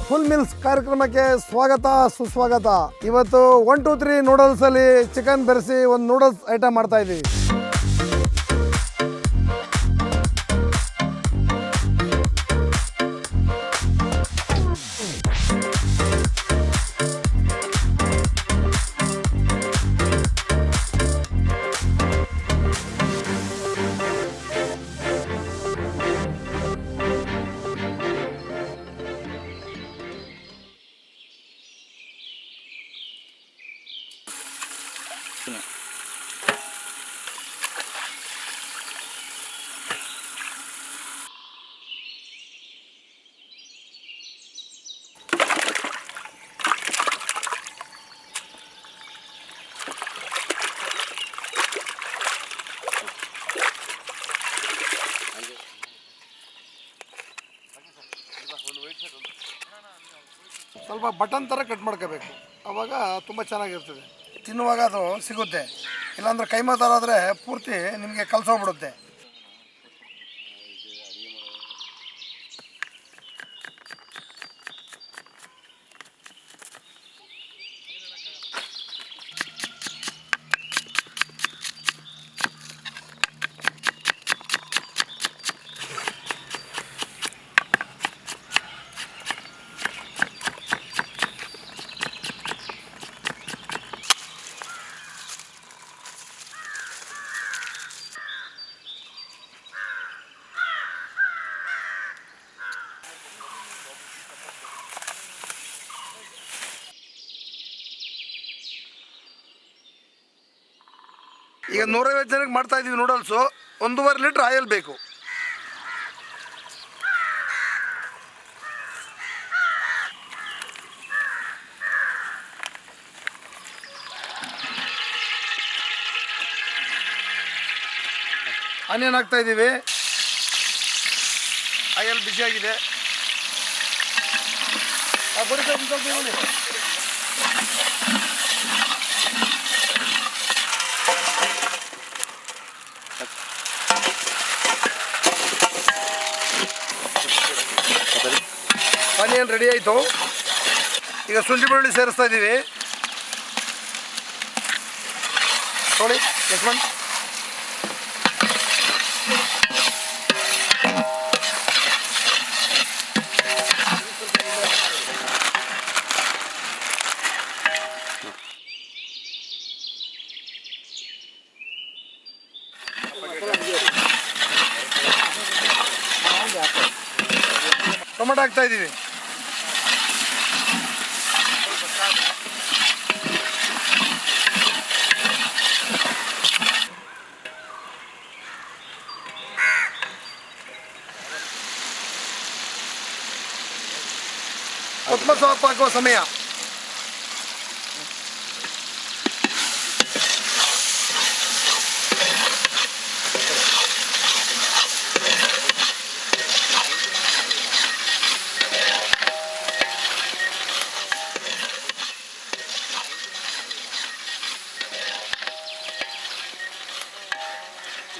Full meals ಕಾರ್ಯಕ್ರಮಕ್ಕೆ ಸ್ವಾಗತ ಸುಸ್ವಾಗತ. ಇವತ್ತು 1 2 3 ನೂಡಲ್ಸ್ ಅಲ್ಲಿ ಚಿಕನ್ ಬೆರೆಸಿ ಒಂದು ನೂಡಲ್ಸ್ ಐಟಮ್ ಮಾಡ್ತಾ ಇದ್ದೀವಿ. ಸ್ವಲ್ಪ ಬಟನ್ ಥರ ಕಟ್ ಮಾಡ್ಕೋಬೇಕು, ಆವಾಗ ತುಂಬ ಚೆನ್ನಾಗಿರ್ತದೆ. ತಿನ್ನುವಾಗ ಅದು ಸಿಗುತ್ತೆ. ಇಲ್ಲಾಂದ್ರೆ ಕೈಮಾ ಥರ ಆದರೆ ಪೂರ್ತಿ ನಿಮಗೆ ಕಲಸೋಗ್ಬಿಡುತ್ತೆ. ಈಗ 150 ಜನಕ್ಕೆ ಮಾಡ್ತಾ ಇದ್ದೀವಿ ನೂಡಲ್ಸು. 1.5 ಲೀಟ್ರ್ ಆಯಿಲ್ ಬೇಕು. ಆನಿಯನ್ ಹಾಕ್ತಾ ಇದ್ದೀವಿ. ಆಯಿಲ್ ಬಿಸಿಯಾಗಿದೆ. ಆನಿಯನ್ ರೆಡಿ ಆಯಿತು. ಈಗ ಶುಂಠಿ ಬೆಳ್ಳುಳ್ಳಿ ಸೇರಿಸ್ತಾ ಇದ್ದೀವಿ. ನೋಡಿ ಯಶ್ವಂತ್, ಟೊಮೆಟೊ ಹಾಕ್ತಾ ಇದ್ದೀವಿ. ಕೊತ್ತಂಬರಿ ಸೊಪ್ಪು ಹಾಕುವ ಸಮಯ.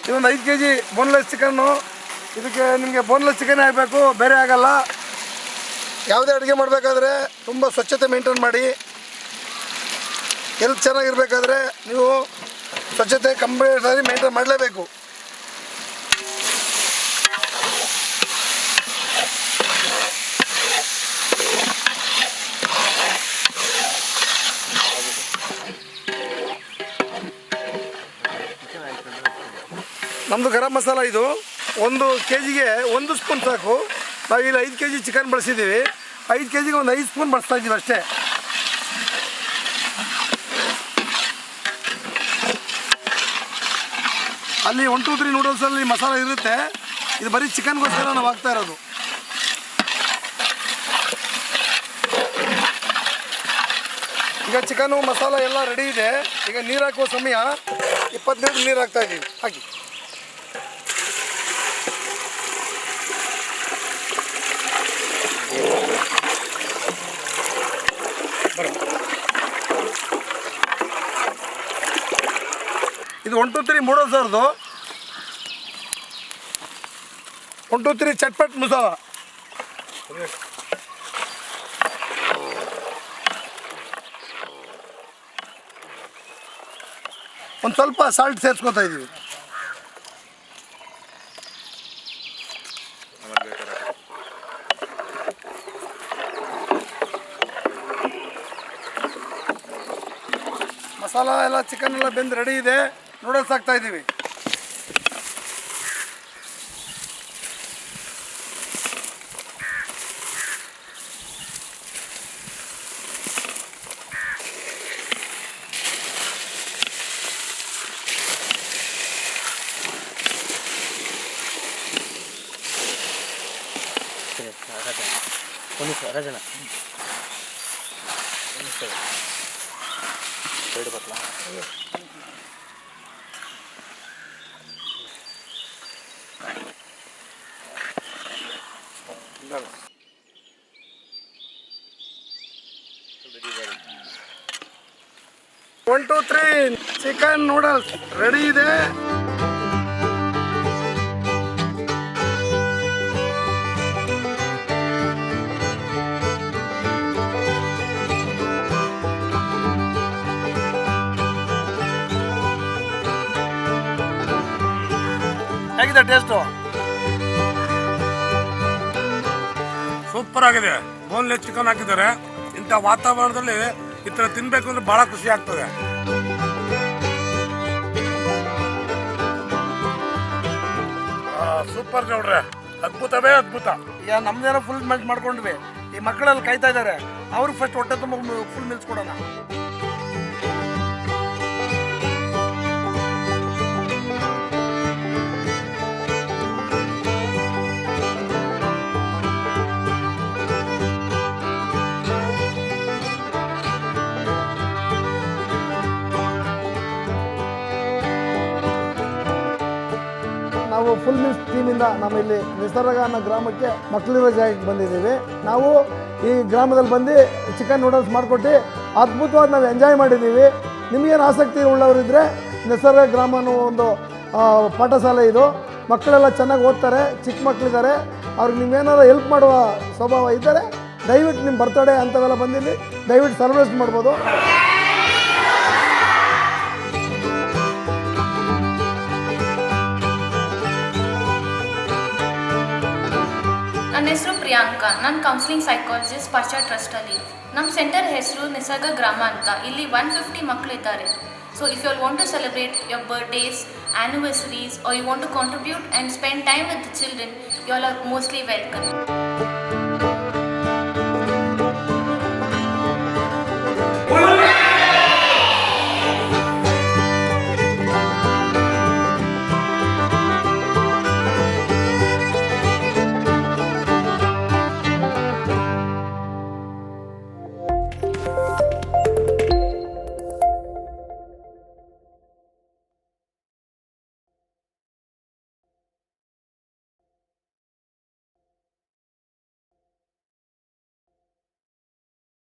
ಇದೊಂದು 5 kg ಬೋನ್ಲೆಸ್ ಚಿಕನ್ನು. ಇದಕ್ಕೆ ನಿಮಗೆ ಬೋನ್ಲೆಸ್ ಚಿಕನ್ ಆಗಬೇಕು, ಬೇರೆ ಆಗಲ್ಲ. ಯಾವುದೇ ಅಡುಗೆ ಮಾಡಬೇಕಾದ್ರೆ ತುಂಬ ಸ್ವಚ್ಛತೆ ಮೇಂಟೈನ್ ಮಾಡಿ. ಹೆಲ್ತ್ ಚೆನ್ನಾಗಿರ್ಬೇಕಾದ್ರೆ ನೀವು ಸ್ವಚ್ಛತೆ ಕಂಪ್ಲೀಟಾಗಿ ಮೇಂಟೈನ್ ಮಾಡಲೇಬೇಕು. ನಮ್ಮದು ಗರಂ ಮಸಾಲ ಇದು 1 kgಗೆ 1 ಸ್ಪೂನ್ ಸಾಕು. ನಾವು ಇಲ್ಲಿ 5 kg ಚಿಕನ್ ಬಳಸಿದ್ದೀವಿ. 5 kgಗೆ ಒಂದು 5 ಸ್ಪೂನ್ ಬಳಸ್ತಾ ಇದ್ದೀವಿ ಅಷ್ಟೇ. ಅಲ್ಲಿ 1 2 3 ನೂಡಲ್ಸಲ್ಲಿ ಮಸಾಲ ಇರುತ್ತೆ. ಇದು ಬರೀ ಚಿಕನ್ಗೋಸ್ಕರ ನಾವು ಹಾಕ್ತಾ ಇರೋದು. ಈಗ ಚಿಕನು ಮಸಾಲ ಎಲ್ಲ ರೆಡಿ ಇದೆ. ಈಗ ನೀರು ಹಾಕುವ ಸಮಯ. 20 ಲೀಟ್ರ್ ನೀರು ಹಾಕ್ತಾ ಇದ್ದೀವಿ. ಹಾಕಿ. ಇದು 1 2 3 ನೂಡಲ್ಸ್ ಅವ್ರದ್ದು. 1 2 3 ಚಟ್ಪಟ್ ಮಸಾಲ. ಒಂದು ಸ್ವಲ್ಪ ಸಾಲ್ಟ್ ಸೇರಿಸ್ಕೊತಾ ಇದ್ದೀವಿ. ಮಸಾಲ ಎಲ್ಲ ಚಿಕನ್ ಎಲ್ಲ ಬೆಂದು ರೆಡಿ ಇದೆ. ನೂಡಲ್ಸ್ ಹಾಕ್ತಾ ಇದ್ದೀವಿ. One two three chicken noodles ready ಇದೆ. ಹೇಗಿದೆ ಟೇಸ್ಟು? ಸೂಪರ್ ಆಗಿದೆ. ಬೋನ್ಲೆಸ್ ಚಿಕನ್ ಹಾಕಿದ್ದಾರೆ. ಇಂಥ ವಾತಾವರಣದಲ್ಲಿ ಈ ಥರ ತಿನ್ಬೇಕು ಅಂದ್ರೆ ಬಹಳ ಖುಷಿ ಆಗ್ತದೆ. ಸೂಪರ್ ನೋಡ್ರೆ, ಅದ್ಭುತವೇ ಅದ್ಭುತ. ಈಗ ನಮ್ದೇನೋ ಫುಲ್ ಮೆಲ್ಟ್ ಮಾಡ್ಕೊಂಡ್ವಿ. ಈ ಮಕ್ಕಳೆಲ್ಲ ಕಾಯ್ತಾ ಇದ್ದಾರೆ. ಅವ್ರಿಗೆ ಫಸ್ಟ್ ಹೊಟ್ಟೆ ತುಂಬ ಫುಲ್ ಮಿಲ್ಸ್ ಕೊಡೋಣ. ನಾವು ಫುಲ್ ಮಿಲ್ಸ್ ಟೀಮಿಂದ ನಾವಿಲ್ಲಿ ನಿಸರ್ಗ ಅನ್ನೋ ಗ್ರಾಮಕ್ಕೆ ಮಕ್ಕಳಿರೋ ಜಾಗಕ್ಕೆ ಬಂದಿದ್ದೀವಿ. ನಾವು ಈ ಗ್ರಾಮದಲ್ಲಿ ಬಂದು ಚಿಕನ್ ನೂಡಲ್ಸ್ ಮಾಡಿಕೊಟ್ಟು ಅದ್ಭುತವಾಗಿ ನಾವು ಎಂಜಾಯ್ ಮಾಡಿದ್ದೀವಿ. ನಿಮಗೇನು ಆಸಕ್ತಿ ಉಳ್ಳವರಿದ್ದರೆ ನಿಸರ್ಗ ಗ್ರಾಮ ಅನ್ನೋ ಒಂದು ಪಾಠಶಾಲೆ ಇದು. ಮಕ್ಕಳೆಲ್ಲ ಚೆನ್ನಾಗಿ ಓದ್ತಾರೆ, ಚಿಕ್ಕ ಮಕ್ಕಳಿದ್ದಾರೆ. ಅವ್ರಿಗೆ ನೀವೇನಾದ್ರು ಹೆಲ್ಪ್ ಮಾಡುವ ಸ್ವಭಾವ ಇದ್ದರೆ ದಯವಿಟ್ಟು ನಿಮ್ಮ ಬರ್ತಡೇ ಅಂಥವೆಲ್ಲ ಬಂದಿಲ್ಲಿ ದಯವಿಟ್ಟು ಸೆಲೆಬ್ರೇಟ್ ಮಾಡ್ಬೋದು. ನನ್ನ ಹೆಸರು ಪ್ರಿಯಾಂಕಾ. ನಾನು ಕೌನ್ಸಿಲಿಂಗ್ ಸೈಕಾಲಜಿಸ್ಟ್ ಪರ್ಚಾ ಟ್ರಸ್ಟಲ್ಲಿ. ನಮ್ಮ ಸೆಂಟರ್ ಹೆಸರು ನಿಸರ್ಗ ಗ್ರಾಮ ಅಂತ. ಇಲ್ಲಿ 150 ಮಕ್ಕಳಿದ್ದಾರೆ. So if you want to celebrate your birthdays, anniversaries or you want to contribute and spend time with the children, you all are mostly welcome.